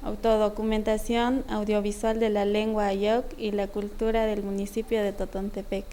Autodocumentación audiovisual de la lengua Ayoc y la cultura del municipio de Totontepec.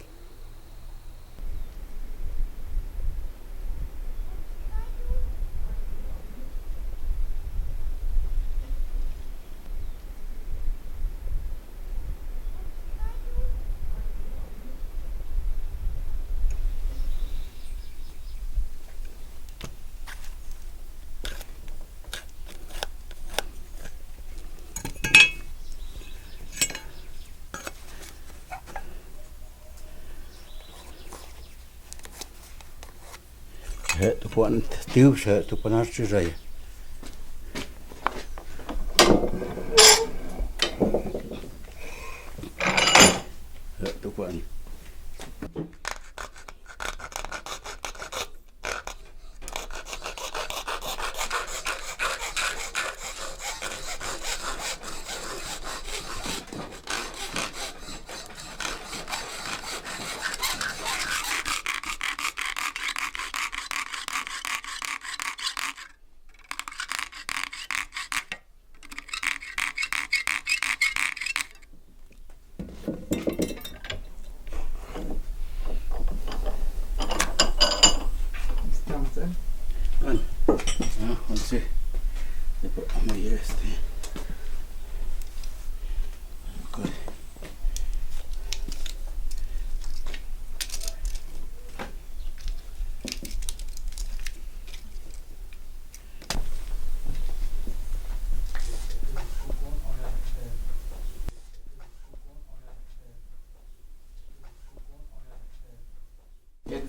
Tu puan tiu se tu panar chiraya. Tu puan. Sí. Después vamos a ir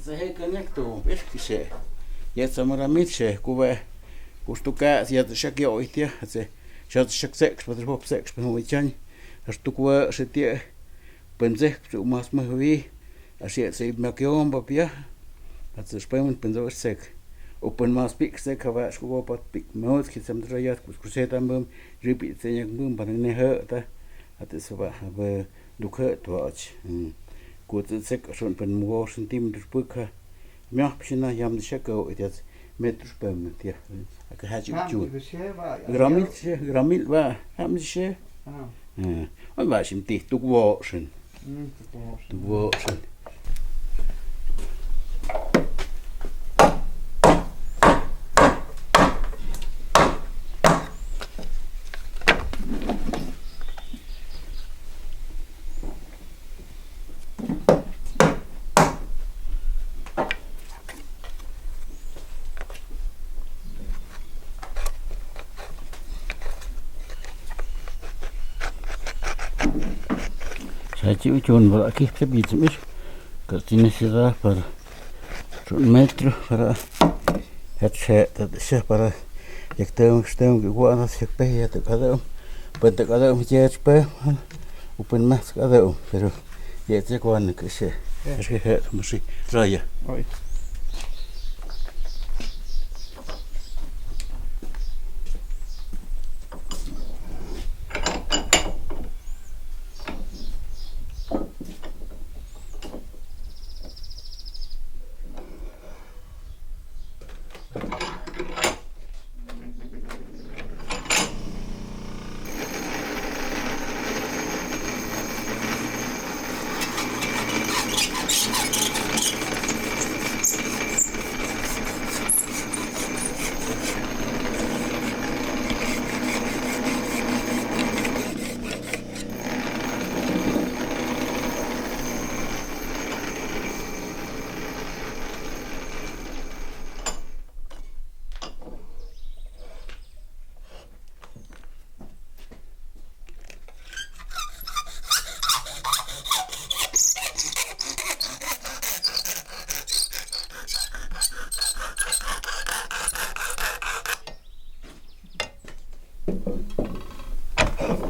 se he conecto, ves que se. Ya samara mitse, kuve kustuka sieltä shaki oitia, se sieltä shak seks, mutta hop seks, mutta huichan. Astu kuve se tie pense, se umas mahvi, asiat se makion papia. Että se päivän pense sek. Open mas pik sek hava skuva pat pik maut ki sam drayat ku se tam ripit se yak bum pan ne hata. Että se va dukhe toach. Ku sek schon pan mo centimeter pukha. Mjah pishina jam de shako idet meters päivän tie. Aka haji ju. Gramil va ham she. On va sim ti tu wosen. Tu wosen. Saya chun para aquí se pide mis que tiene ciudad para un metro para se para ya que guarda se pega de cada un ya pe open más cada uno pero ya se cuando que se es que como si raya.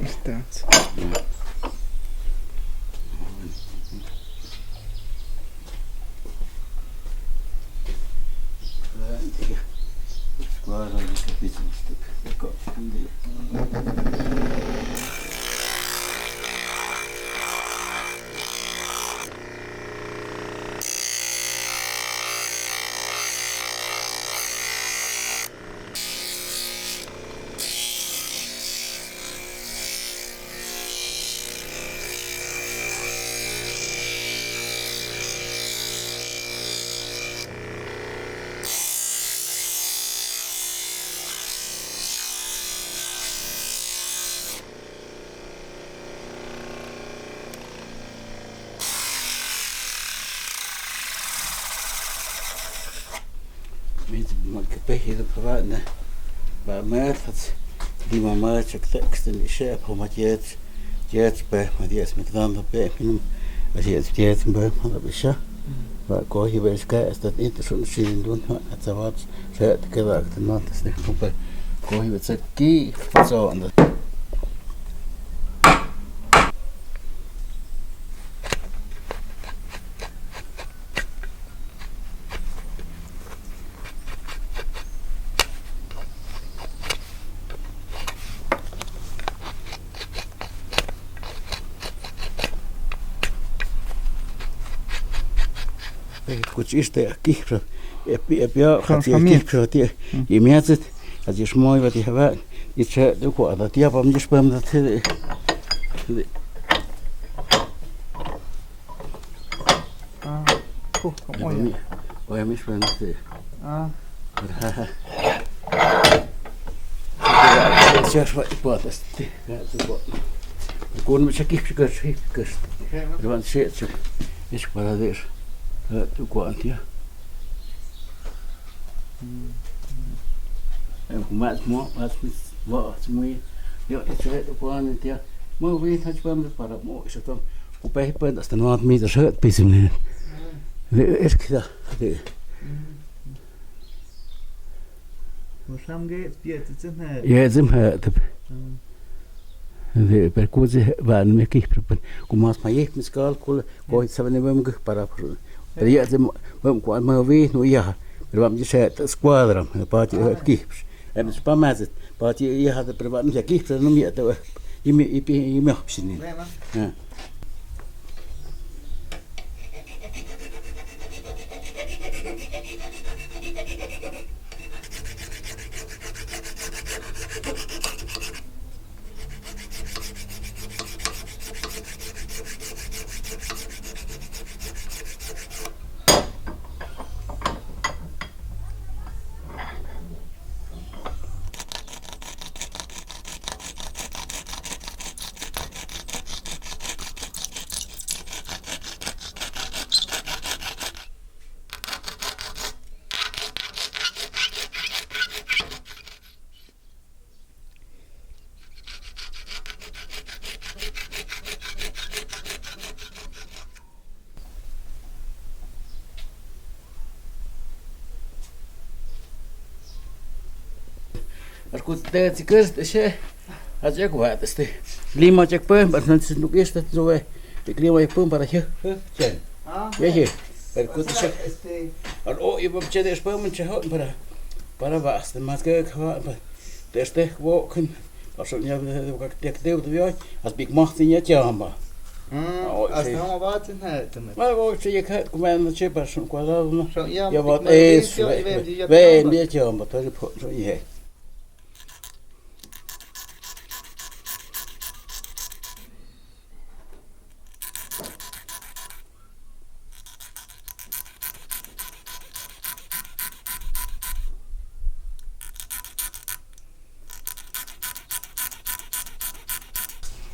Estás. beetje de bewaarde bij mij dat die mama check tekst in de chef hoe moet je het bij maar die is met dan dat bij minimum als je het bij maar dat is ja maar kooi je wel eens dat niet zo'n zin doen het zou wat het gedacht dan dat is niet super kooi je het kie zo en dat kuch este aquí ja gaat je kipro die je merkt dat is mooi wat je hebt iets ook wat dat ja van je spam dat mooi oh ja mis spam dat ja wat ik wat is ja zo wat ik kon met kipro kust want shit is wat dat is tu quantia em cũng mát vợ muy yo itu tu quantia mau vi thach pam para mo so tom ku pe pen hasta no mi da shirt pisim ne es kida de một trăm cái bia tự chân hè ye zim ha de per cose van me ki ku mas ma yek mis kal ko sabne bam para pero ya vamos cuando me vi no ya pero vamos a hacer escuadra para ti equipos es para más para ti ya hada pero vamos aquí pero no me te y me opción Ascult te cărți ce ace cu asta este lima ce păm dar nu este zo de clima e păm para ce ce e per cu ce ar o e ce de păm ce hot para basta mas că de este wo kun also ja de de de as big macht in je jamba als nou maar wat in het maar wo ce je kan komen ce persoon quadrado ja wat is we je jamba dat is je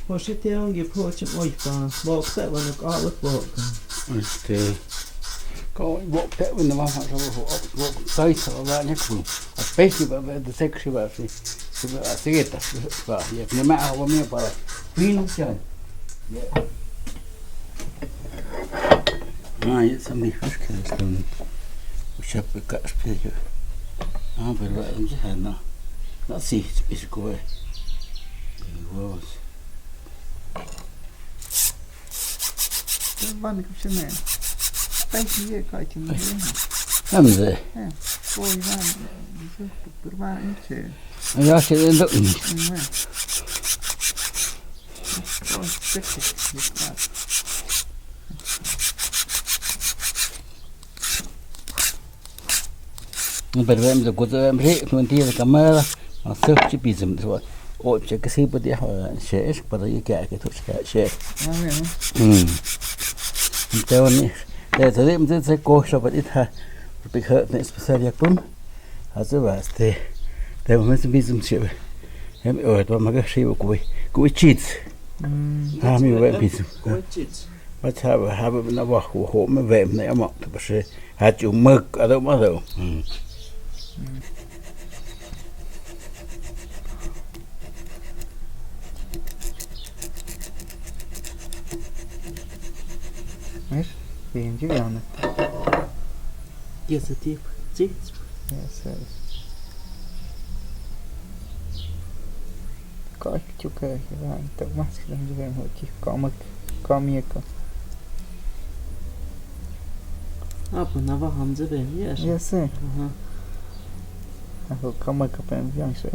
Hoe zit je aan je pootje mooi van? Wat dat we nog alles boken. Có bộ tệ bên đó họ bộ tây sợ ra nhé cũng à space và the section và thì và nhà mẹ họ mới bảo pin trời vậy xong đi hết cái stone chụp cái cắt cái chứ bây giờ em chỉ hành nó xì bị cô ấy wow Van ik op zijn naam. Kijk hier, kijk je niet. làm gì Ôi van, super van niet. ra sẽ lên đựng Ôi, chết chết. bây giờ em có em rễ luôn thì là camera nó sơ chỉ bị dùm rồi ôi chỉ cái gì bây giờ họ sẽ bắt đầu cái thuốc sẽ theo này để thời điểm sẽ cố sao vậy ha bị hurt này special jak pun a co was te moment bị dùm chịu em ở đó mà cái gì của cheats mi vậy bị dùm mà sao ha bị nó bỏ hộ mà về này mà thì sẽ hạt chịu mực ở đâu mà đâu Bien, chứ nào Kia sẽ tiếp. Chị. Yes. Có chút cái bạn tự mắt đang như vậy chỉ có một có miệng có. Apa na va hamze ben yes. Yes. Aha. Có một cái bạn yang sẽ.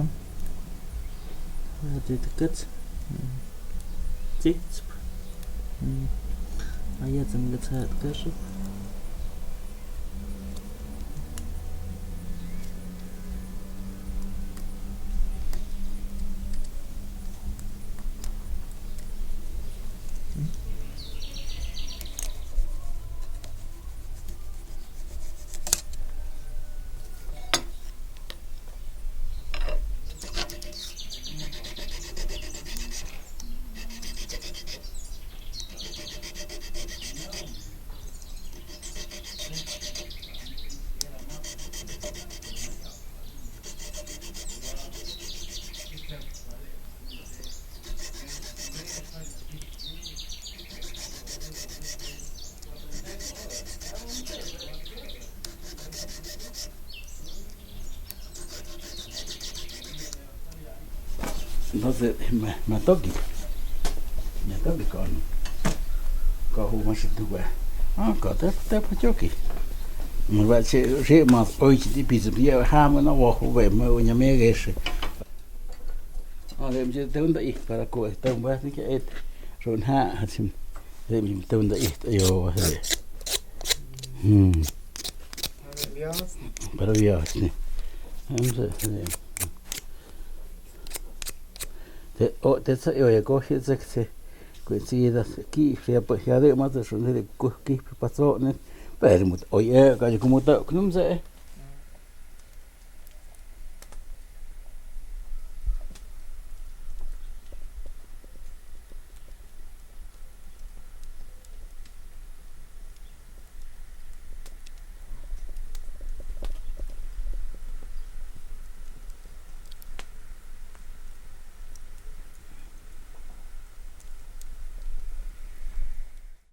Det kat. Chị. А я там где-то откажу. Entonces, me toqui con humas tu va. Có te choki. Mà vậy sẽ mà ôi chỉ bị gì ham nó vào về mà nhà mẹ ghê rồi. Em chỉ tao đây para coi tao ba cái rồi ha thì em tao đây yo para viajes ni. Em sẽ te sa yo ya coge se coincide aquí ya de más de son de que pasó ne pero oye casi como está no sé